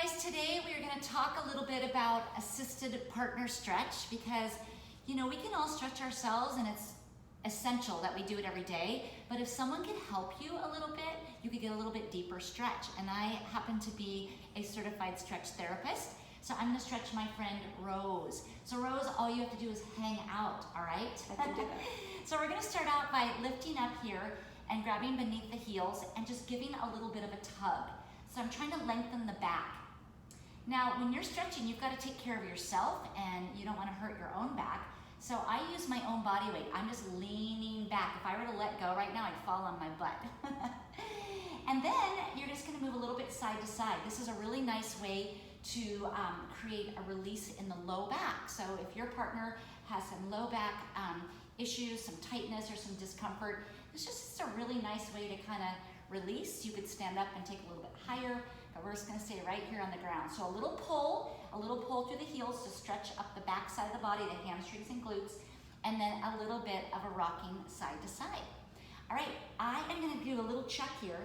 guys, today we are going to talk a little bit about assisted partner stretch because, you know, we can all stretch ourselves and it's essential that we do it every day, but if someone can help you a little bit, you could get a little bit deeper stretch. And I happen to be a certified stretch therapist, so I'm going to stretch my friend Rose. So Rose, all you have to do is hang out, all right? I can do that. So we're going to start out by lifting up here and grabbing beneath the heels and just giving a little bit of a tug. So I'm trying to lengthen the back. Now, when you're stretching, you've got to take care of yourself and you don't want to hurt your own back. So I use my own body weight. I'm just leaning back. If I were to let go right now, I'd fall on my butt. And then you're just going to move a little bit side to side. This is a really nice way to create a release in the low back. So if your partner has some low back issues, some tightness or some discomfort, it's just a really nice way to kind of release. You could stand up and take a little bit higher, but we're just going to stay right here on the ground. So a little pull through the heels to stretch up the back side of the body, the hamstrings and glutes, and then a little bit of a rocking side to side. All right, I am going to do a little check here,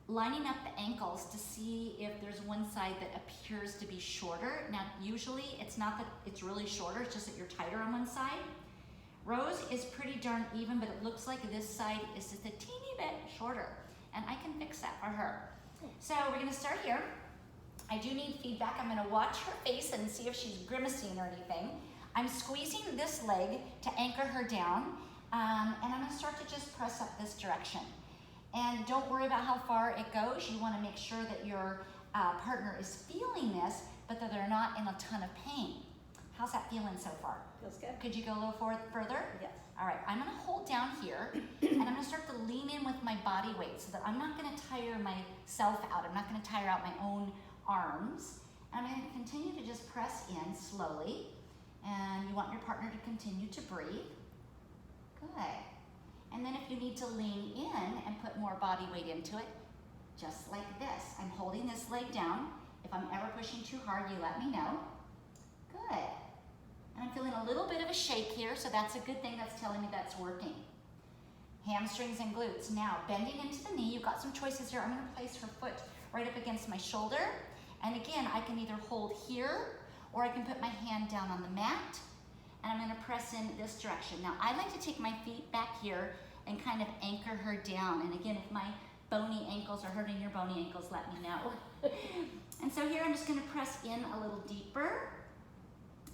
lining up the ankles to see if there's one side that appears to be shorter. Now, usually it's not that it's really shorter, it's just that you're tighter on one side. Rose is pretty darn even, but it looks like this side is just a teeny bit shorter, and I can fix that for her. So we're going to start here. I do need feedback. I'm going to watch her face and see if she's grimacing or anything. I'm squeezing this leg to anchor her down, and I'm going to start to just press up this direction. And don't worry about how far it goes. You want to make sure that your partner is feeling this, but that they're not in a ton of pain. How's that feeling so far? Feels good. Could you go a little further? Yes. All right, I'm going to hold down here, and I'm going to start to lean in with my body weight so that I'm not going to tire myself out. I'm not going to tire out my own arms. And I'm going to continue to just press in slowly, and you want your partner to continue to breathe. Good. And then if you need to lean in and put more body weight into it, just like this. I'm holding this leg down. If I'm ever pushing too hard, you let me know. Good. And I'm feeling a little bit of a shake here, so that's a good thing. That's telling me that's working. Hamstrings and glutes. Now, bending into the knee, you've got some choices here. I'm going to place her foot right up against my shoulder. And again, I can either hold here, or I can put my hand down on the mat, and I'm going to press in this direction. Now, I like to take my feet back here and kind of anchor her down. And again, if my bony ankles are hurting your bony ankles, let me know. And so here I'm just going to press in a little deeper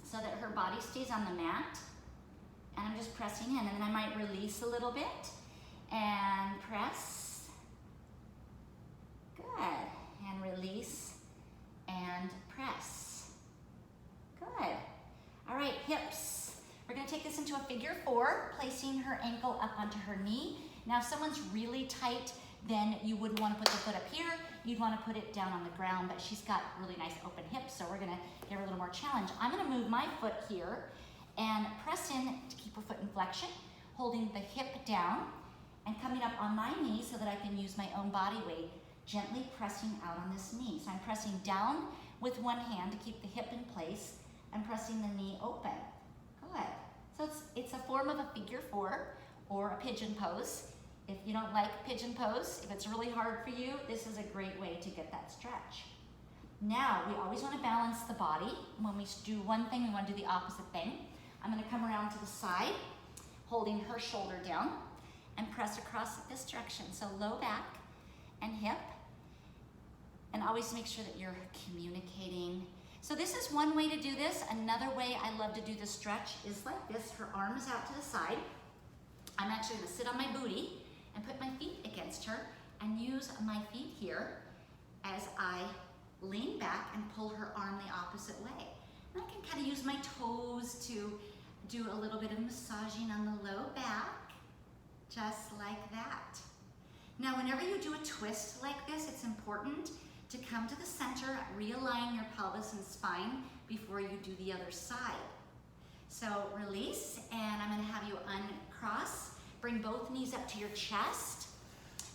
so that her body stays on the mat. And I'm just pressing in, and then I might release a little bit and press. Good. And release and press. Good. All right, hips. We're going to take this into a figure 4, placing her ankle up onto her knee. Now, if someone's really tight, then you wouldn't want to put the foot up here. You'd want to put it down on the ground, but she's got really nice open hips, so we're going to give her a little more challenge. I'm going to move my foot here and press in to keep her foot in flexion, holding the hip down and coming up on my knee so that I can use my own body weight, gently pressing out on this knee. So I'm pressing down with one hand to keep the hip in place and pressing the knee open. Good. So it's a form of a figure 4 or a pigeon pose. If you don't like pigeon pose, if it's really hard for you, this is a great way to get that stretch. Now, we always want to balance the body. When we do one thing, we want to do the opposite thing. I'm going to come around to the side, holding her shoulder down, and press across this direction. So low back and hip. And always make sure that you're communicating. So this is one way to do this. Another way I love to do the stretch is like this. Her arm is out to the side. I'm actually going to sit on my booty and put my feet against her and use my feet here as I lean back and pull her arm the opposite way. And I can kind of use my toes to do a little bit of massaging on the low back, just like that. Now, whenever you do a twist like this, it's important to come to the center, realign your pelvis and spine before you do the other side. So release, and I'm going to have you uncross. Bring both knees up to your chest.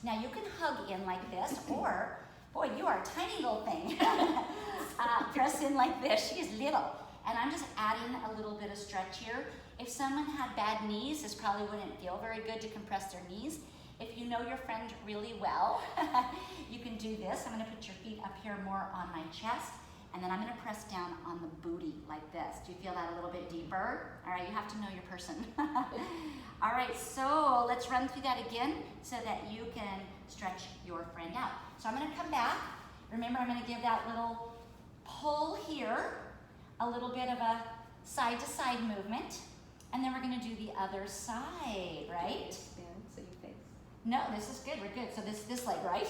Now you can hug in like this, or, boy, you are a tiny little thing. Press in like this. She is little. And I'm just adding a little bit of stretch here. If someone had bad knees, this probably wouldn't feel very good to compress their knees. If you know your friend really well, you can do this. I'm gonna put your feet up here more on my chest, and then I'm gonna press down on the booty like this. Do you feel that a little bit deeper? All right, you have to know your person. All right, so let's run through that again so that you can stretch your friend out. So I'm gonna come back. Remember, I'm gonna give that little pull here, a little bit of a side to side movement, and then we're gonna do the other side, right? So you face. No, this is good, we're good. So this leg, right?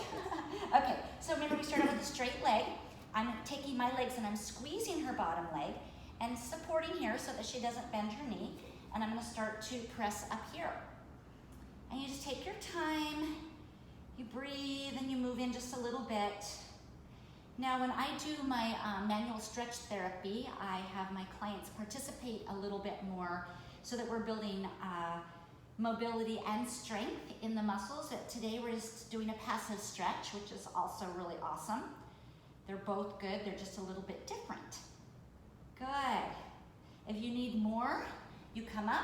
Okay, so remember we started with a straight leg. I'm taking my legs and I'm squeezing her bottom leg and supporting here so that she doesn't bend her knee. And I'm gonna start to press up here. And you just take your time, you breathe and you move in just a little bit. Now when I do my manual stretch therapy, I have my clients participate a little bit more so that we're building mobility and strength in the muscles. Today we're just doing a passive stretch, which is also really awesome. They're both good, they're just a little bit different. Good. If you need more, you come up.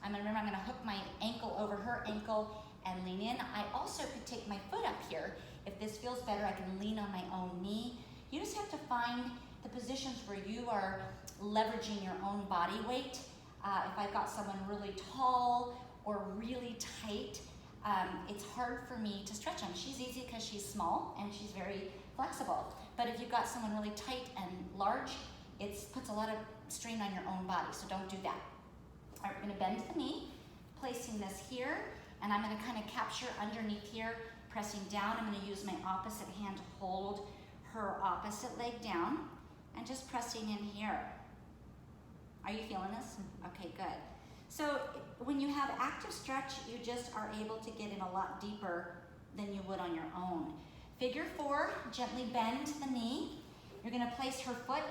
Remember, I'm gonna hook my ankle over her ankle and lean in. I also could take my foot up here. If this feels better, I can lean on my own knee. You just have to find the positions where you are leveraging your own body weight. If I've got someone really tall or really tight, it's hard for me to stretch them. She's easy because she's small and she's very flexible. But if you've got someone really tight and large, it puts a lot of strain on your own body, so don't do that. All right, we're gonna bend the knee, placing this here, and I'm gonna kind of capture underneath here, pressing down. I'm gonna use my opposite hand to hold her opposite leg down, and just pressing in here. Are you feeling this? Okay, good. So when you have active stretch, you just are able to get in a lot deeper than you would on your own. Figure 4, gently bend the knee. You're gonna place her foot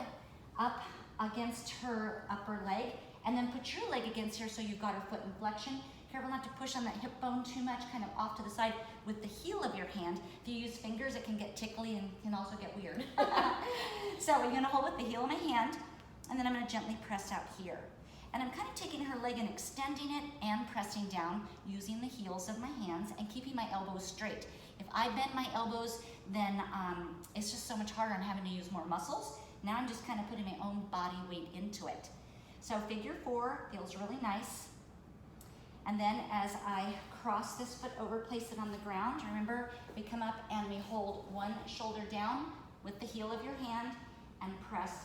up against her upper leg, and then put your leg against her so you've got her foot in flexion. Careful not to push on that hip bone too much, kind of off to the side with the heel of your hand. If you use fingers, it can get tickly and can also get weird. So we're gonna hold with the heel of my hand, and then I'm gonna gently press out here. And I'm kind of taking her leg and extending it and pressing down using the heels of my hands and keeping my elbows straight. If I bend my elbows, then it's just so much harder. I'm having to use more muscles. Now I'm just kind of putting my own body weight into it. So figure 4 feels really nice. And then as I cross this foot over, place it on the ground. Remember, we come up and we hold one shoulder down with the heel of your hand and press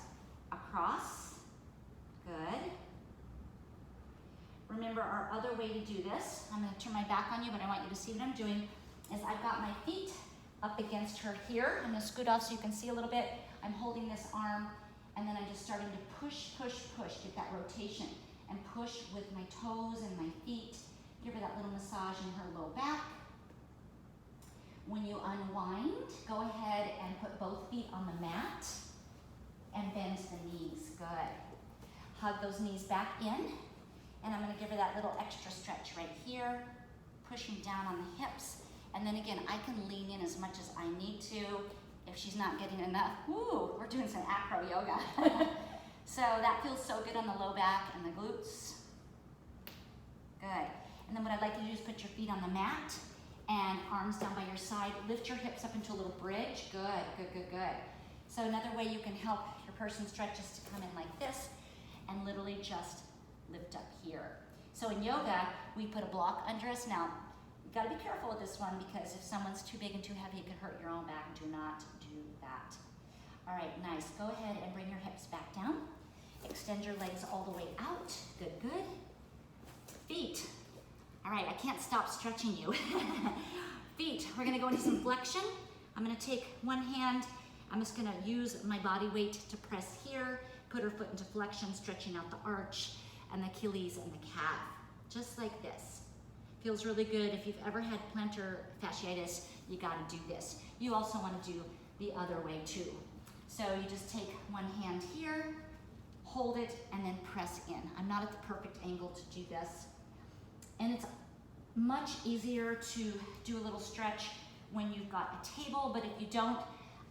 across. Good. Remember, our other way to do this, I'm gonna turn my back on you, but I want you to see what I'm doing, is I've got my feet up against her here. I'm gonna scoot off so you can see a little bit. I'm holding this arm, and then I'm just starting to push, push, push, get that rotation, and push with my toes and my feet. Give her that little massage in her low back. When you unwind, go ahead and put both feet on the mat and bend the knees. Good. Hug those knees back in, and I'm gonna give her that little extra stretch right here, pushing down on the hips. And then again, I can lean in as much as I need to. If she's not getting enough, woo, we're doing some acro yoga. So that feels so good on the low back and the glutes. Good. And then what I'd like you to do is put your feet on the mat and arms down by your side. Lift your hips up into a little bridge. Good, good, good, good. So another way you can help your person stretch is to come in like this and literally just lift up here. So in yoga, we put a block under us. Now, you gotta be careful with this one because if someone's too big and too heavy, it could hurt your own back. Do not do that. All right, nice. Go ahead and bring your hips back down. Extend your legs all the way out. Good, good. Feet. All right, I can't stop stretching you. Feet, we're gonna go into some flexion. I'm gonna take one hand. I'm just gonna use my body weight to press here, put her foot into flexion, stretching out the arch and the Achilles and the calf, just like this. Feels really good. If you've ever had plantar fasciitis, you gotta do this. You also wanna do the other way too. So you just take one hand here, hold it, and then press in. I'm not at the perfect angle to do this. And it's much easier to do a little stretch when you've got a table, but if you don't,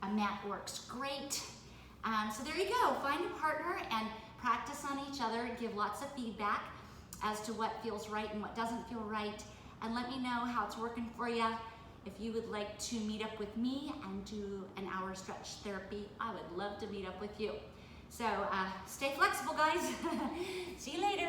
a mat works great. So there you go, find a partner and practice on each other, give lots of feedback as to what feels right and what doesn't feel right. and let me know how it's working for you. If you would like to meet up with me and do an hour stretch therapy, I would love to meet up with you. So stay flexible, guys. See you later.